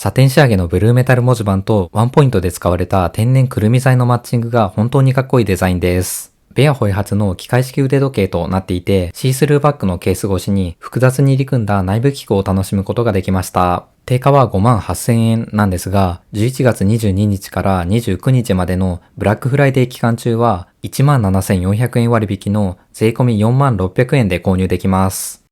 サテン仕上げのブルーメタル文字盤とワンポイントで使われた天然くるみ材のマッチングが本当にかっこいいデザインです。ベアホイ発の機械式腕時計となっていて、シースルーバッグのケース越しに複雑に入り組んだ内部機構を楽しむことができました。定価は58,000円なんですが、11月22日から29日までのブラックフライデー期間中は 17,400 円割引の税込み 46,000 円で購入できます。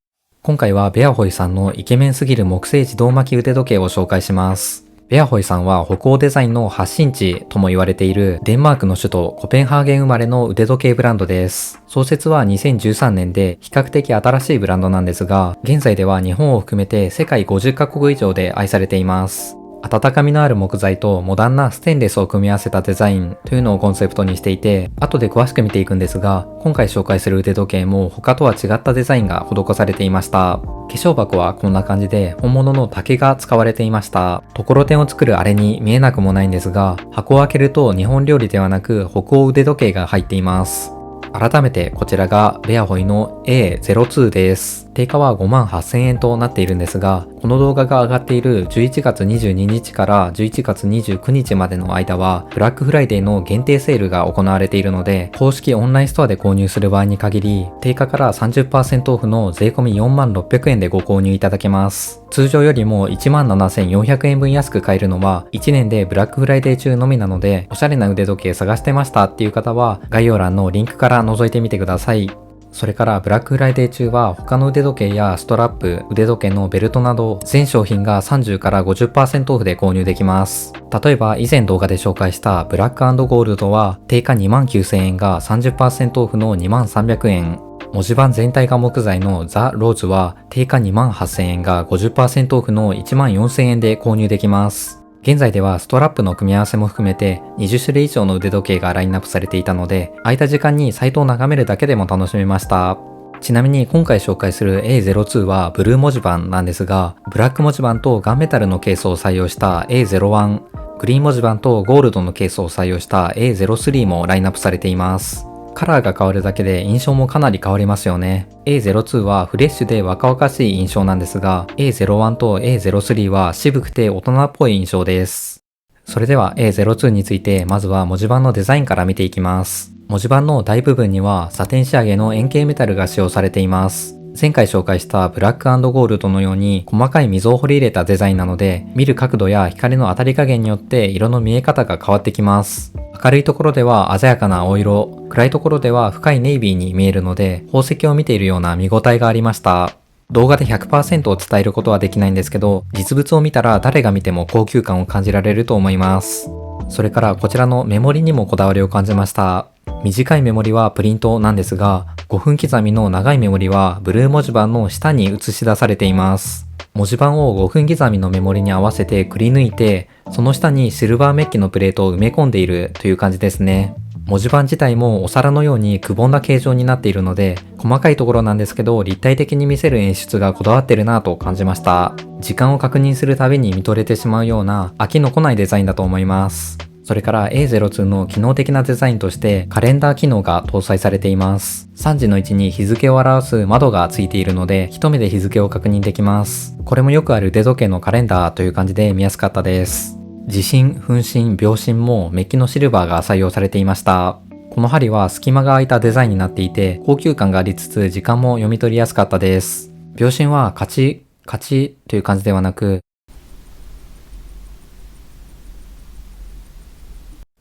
今回はベアホイさんのイケメンすぎる木製自動巻き腕時計を紹介します。ベアホイさんは北欧デザインの発信地とも言われているデンマークの首都コペンハーゲン生まれの腕時計ブランドです。創設は2013年で比較的新しいブランドなんですが、現在では日本を含めて世界50カ国以上で愛されています。温かみのある木材とモダンなステンレスを組み合わせたデザインというのをコンセプトにしていて、後で詳しく見ていくんですが、今回紹介する腕時計も他とは違ったデザインが施されていました。化粧箱はこんな感じで本物の竹が使われていました。ところてんを作るあれに見えなくもないんですが、箱を開けると日本料理ではなく北欧腕時計が入っています。改めてこちらがベアホイの A02 です。定価は 58,000 円となっているんですが、この動画が上がっている11月22日から11月29日までの間は、ブラックフライデーの限定セールが行われているので、公式オンラインストアで購入する場合に限り、定価から 30% オフの税込み 46,000 円でご購入いただけます。通常よりも 17,400 円分安く買えるのは、1年でブラックフライデー中のみなので、おしゃれな腕時計探してましたっていう方は、概要欄のリンクから覗いてみてください。それからブラックフライデー中は他の腕時計やストラップ、腕時計のベルトなど全商品が30から 50% オフで購入できます。例えば以前動画で紹介したブラック&ゴールドは定価 29,000 円が 30% オフの 23,300 円。文字盤全体が木材のザ・ローズは定価 28,000 円が 50% オフの 14,000 円で購入できます。現在ではストラップの組み合わせも含めて20種類以上の腕時計がラインナップされていたので、空いた時間にサイトを眺めるだけでも楽しめました。ちなみに今回紹介する A02 はブルー文字盤なんですが、ブラック文字盤とガンメタルのケースを採用した A01、グリーン文字盤とゴールドのケースを採用した A03 もラインナップされています。カラーが変わるだけで印象もかなり変わりますよね。A02 はフレッシュで若々しい印象なんですが、A01 と A03 は渋くて大人っぽい印象です。それでは A02 についてまずは文字盤のデザインから見ていきます。文字盤の大部分にはサテン仕上げの円形メタルが使用されています。前回紹介したブラック&ゴールドのように細かい溝を彫り入れたデザインなので、見る角度や光の当たり加減によって色の見え方が変わってきます。明るいところでは鮮やかな青色、暗いところでは深いネイビーに見えるので、宝石を見ているような見応えがありました。動画で 100% を伝えることはできないんですけど、実物を見たら誰が見ても高級感を感じられると思います。それからこちらのメモリにもこだわりを感じました。短いメモリはプリントなんですが、5分刻みの長いメモリはブルー文字盤の下に映し出されています。文字盤を5分刻みのメモリに合わせてくり抜いて、その下にシルバーメッキのプレートを埋め込んでいるという感じですね。文字盤自体もお皿のようにくぼんだ形状になっているので、細かいところなんですけど立体的に見せる演出がこだわってるなと感じました。時間を確認するたびに見とれてしまうような飽きのこないデザインだと思います。それから A02 の機能的なデザインとしてカレンダー機能が搭載されています。3時の位置に日付を表す窓がついているので、一目で日付を確認できます。これもよくある腕時計のカレンダーという感じで見やすかったです。時針、分針、秒針もメッキのシルバーが採用されていました。この針は隙間が空いたデザインになっていて、高級感がありつつ時間も読み取りやすかったです。秒針はカチカチという感じではなく、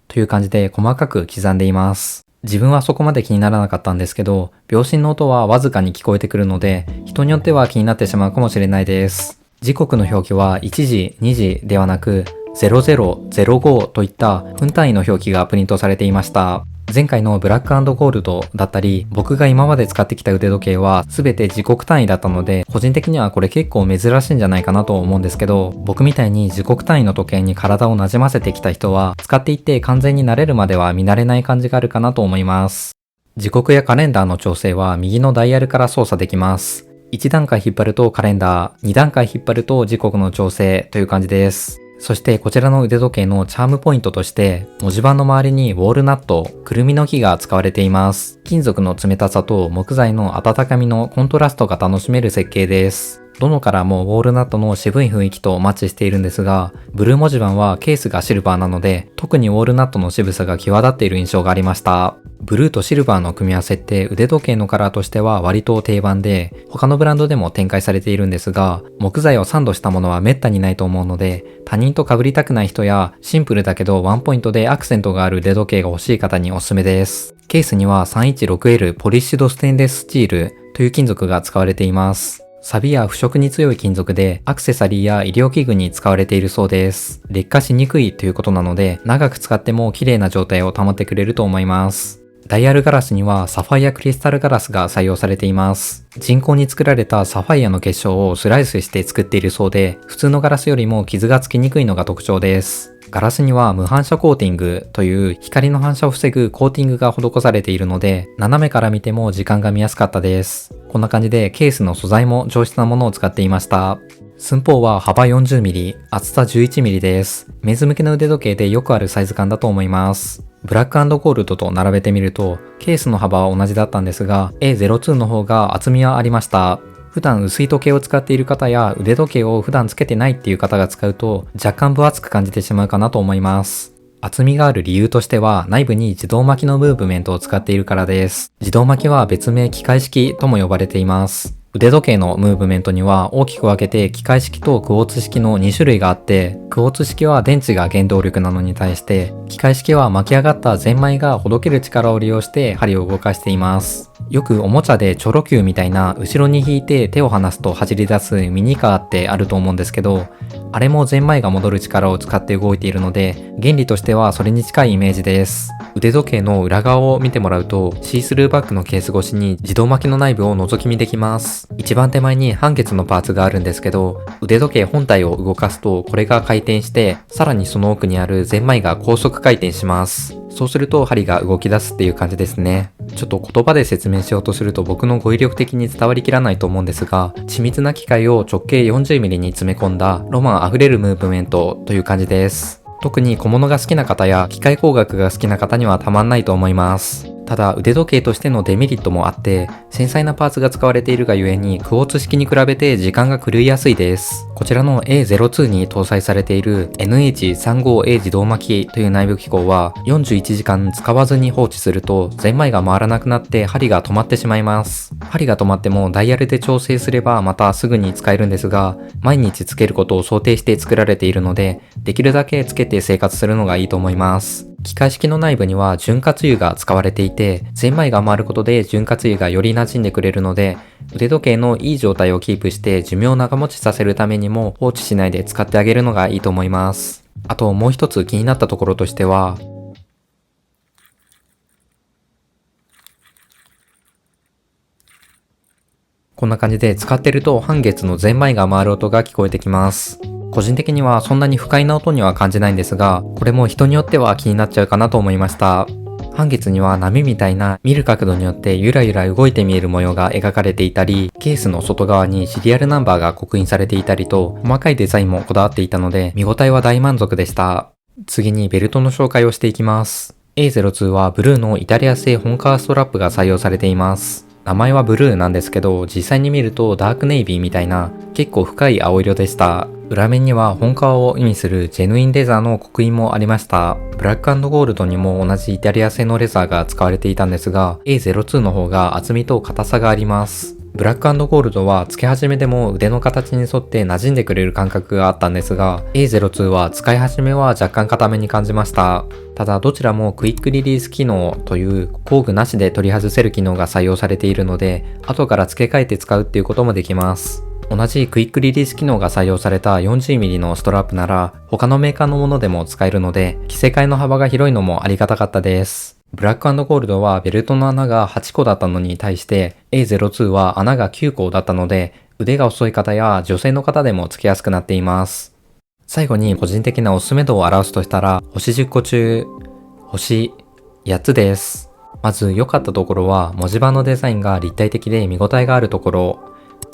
という感じで細かく刻んでいます。自分はそこまで気にならなかったんですけど、秒針の音はわずかに聞こえてくるので、人によっては気になってしまうかもしれないです。時刻の表記は1時、2時ではなく、0005といった分単位の表記がプリントされていました。前回のブラック&ゴールドだったり、僕が今まで使ってきた腕時計は全て時刻単位だったので、個人的にはこれ結構珍しいんじゃないかなと思うんですけど、僕みたいに時刻単位の時計に体を馴染ませてきた人は、使っていって完全に慣れるまでは見慣れない感じがあるかなと思います。時刻やカレンダーの調整は右のダイヤルから操作できます。1段階引っ張るとカレンダー、2段階引っ張ると時刻の調整という感じです。そしてこちらの腕時計のチャームポイントとして、文字盤の周りにウォールナット、くるみの木が使われています。金属の冷たさと木材の温かみのコントラストが楽しめる設計です。どのカラーもウォールナットの渋い雰囲気とマッチしているんですが、ブルー文字盤はケースがシルバーなので、特にウォールナットの渋さが際立っている印象がありました。ブルーとシルバーの組み合わせって腕時計のカラーとしては割と定番で、他のブランドでも展開されているんですが、木材をサンドしたものは滅多にないと思うので、他人と被りたくない人や、シンプルだけどワンポイントでアクセントがある腕時計が欲しい方におすすめです。ケースには 316L ポリッシュドステンレススチールという金属が使われています。錆や腐食に強い金属でアクセサリーや医療器具に使われているそうです。劣化しにくいということなので、長く使っても綺麗な状態を保ってくれると思います。ダイヤルガラスにはサファイアクリスタルガラスが採用されています。人工に作られたサファイアの結晶をスライスして作っているそうで、普通のガラスよりも傷がつきにくいのが特徴です。ガラスには無反射コーティングという光の反射を防ぐコーティングが施されているので、斜めから見ても時間が見やすかったです。こんな感じでケースの素材も上質なものを使っていました。寸法は幅 40mm、厚さ 11mm です。メンズ向けの腕時計でよくあるサイズ感だと思います。ブラック&ゴールドと並べてみると、ケースの幅は同じだったんですが、A02 の方が厚みはありました。普段薄い時計を使っている方や腕時計を普段つけてないっていう方が使うと若干分厚く感じてしまうかなと思います。厚みがある理由としては内部に自動巻きのムーブメントを使っているからです。自動巻きは別名機械式とも呼ばれています。腕時計のムーブメントには大きく分けて機械式とクォーツ式の2種類があって、クォーツ式は電池が原動力なのに対して、機械式は巻き上がったゼンマイがほどける力を利用して針を動かしています。よくおもちゃでチョロ Q みたいな後ろに引いて手を離すと走り出すミニカーってあると思うんですけど、あれもゼンマイが戻る力を使って動いているので、原理としてはそれに近いイメージです。腕時計の裏側を見てもらうと、シースルーバッグのケース越しに自動巻きの内部を覗き見できます。一番手前に半月のパーツがあるんですけど、腕時計本体を動かすとこれが回転して、さらにその奥にあるゼンマイが高速回転します。そうすると針が動き出すっていう感じですね。ちょっと言葉で説明しようとすると僕の語彙力的に伝わりきらないと思うんですが、緻密な機械を直径 40mm に詰め込んだロマンあふれるムーブメントという感じです。特に小物が好きな方や機械工学が好きな方にはたまんないと思います。ただ腕時計としてのデメリットもあって、繊細なパーツが使われているがゆえにクォーツ式に比べて時間が狂いやすいです。こちらの A02 に搭載されている NH35A 自動巻きという内部機構は41時間使わずに放置するとゼンマイが回らなくなって針が止まってしまいます。針が止まってもダイヤルで調整すればまたすぐに使えるんですが、毎日つけることを想定して作られているので、できるだけつけて生活するのがいいと思います。機械式の内部には潤滑油が使われていて、ゼンマイが回ることで潤滑油がより馴染んでくれるので、腕時計のいい状態をキープして寿命を長持ちさせるためにも放置しないで使ってあげるのがいいと思います。あともう一つ気になったところとしては、こんな感じで使ってると半月のゼンマイが回る音が聞こえてきます。個人的にはそんなに不快な音には感じないんですが、これも人によっては気になっちゃうかなと思いました。半月には波みたいな見る角度によってゆらゆら動いて見える模様が描かれていたり、ケースの外側にシリアルナンバーが刻印されていたりと、細かいデザインもこだわっていたので見応えは大満足でした。次にベルトの紹介をしていきます。A02 はブルーのイタリア製本革ストラップが採用されています。名前はブルーなんですけど、実際に見るとダークネイビーみたいな結構深い青色でした。裏面には本革を意味するジェヌインレザーの刻印もありました。ブラック&ゴールドにも同じイタリア製のレザーが使われていたんですが、A02 の方が厚みと硬さがあります。ブラック&ゴールドはつけ始めでも腕の形に沿って馴染んでくれる感覚があったんですが、A02 は使い始めは若干硬めに感じました。ただどちらもクイックリリース機能という工具なしで取り外せる機能が採用されているので、後から付け替えて使うっていうこともできます。同じクイックリリース機能が採用された 40mm のストラップなら他のメーカーのものでも使えるので、着せ替えの幅が広いのもありがたかったです。ブラック&ゴールドはベルトの穴が8個だったのに対して A02 は穴が9個だったので、腕が遅い方や女性の方でもつけやすくなっています。最後に個人的なおすすめ度を表すとしたら、星10個中星8つです。まず良かったところは文字盤のデザインが立体的で見応えがあるところ、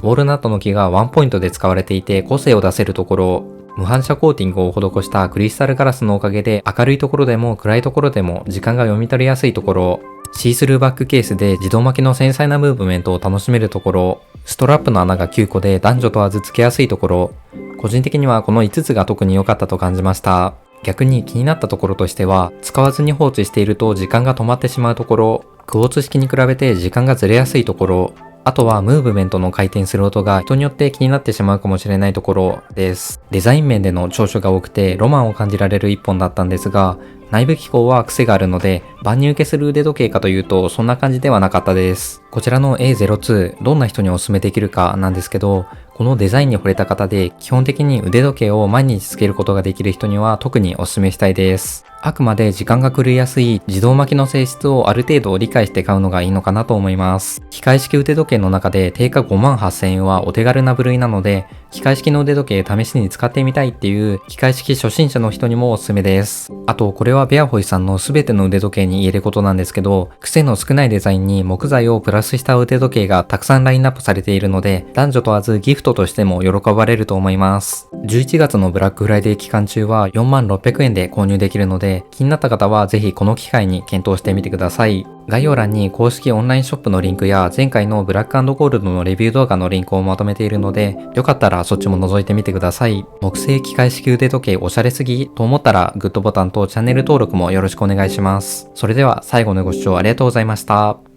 ウォールナットの木がワンポイントで使われていて個性を出せるところ、無反射コーティングを施したクリスタルガラスのおかげで明るいところでも暗いところでも時間が読み取りやすいところ、シースルーバックケースで自動巻きの繊細なムーブメントを楽しめるところ、ストラップの穴が9個で男女問わずつけやすいところ。個人的にはこの5つが特に良かったと感じました。逆に気になったところとしては、使わずに放置していると時間が止まってしまうところ、クォーツ式に比べて時間がずれやすいところ、あとはムーブメントの回転する音が人によって気になってしまうかもしれないところです。デザイン面での長所が多くてロマンを感じられる一本だったんですが、内部機構は癖があるので万人受けする腕時計かというとそんな感じではなかったです。こちらの A02 どんな人にお勧めできるかなんですけど、このデザインに惚れた方で基本的に腕時計を毎日つけることができる人には特にお勧めしたいです。あくまで時間が狂いやすい自動巻きの性質をある程度理解して買うのがいいのかなと思います。機械式腕時計の中で定価58,000円はお手軽な部類なので、機械式の腕時計試しに使ってみたいっていう機械式初心者の人にもおすすめです。あとこれはベアホイさんの全ての腕時計に言えることなんですけど、癖の少ないデザインに木材をプラスした腕時計がたくさんラインナップされているので、男女問わずギフトとしても喜ばれると思います。11月のブラックフライデー期間中は46,000円で購入できるので、気になった方はぜひこの機会に検討してみてください。概要欄に公式オンラインショップのリンクや前回のブラック&ゴールドのレビュー動画のリンクをまとめているので、よかったらそっちも覗いてみてください。木製機械式腕時計おしゃれすぎと思ったらグッドボタンとチャンネル登録もよろしくお願いします。それでは最後のご視聴ありがとうございました。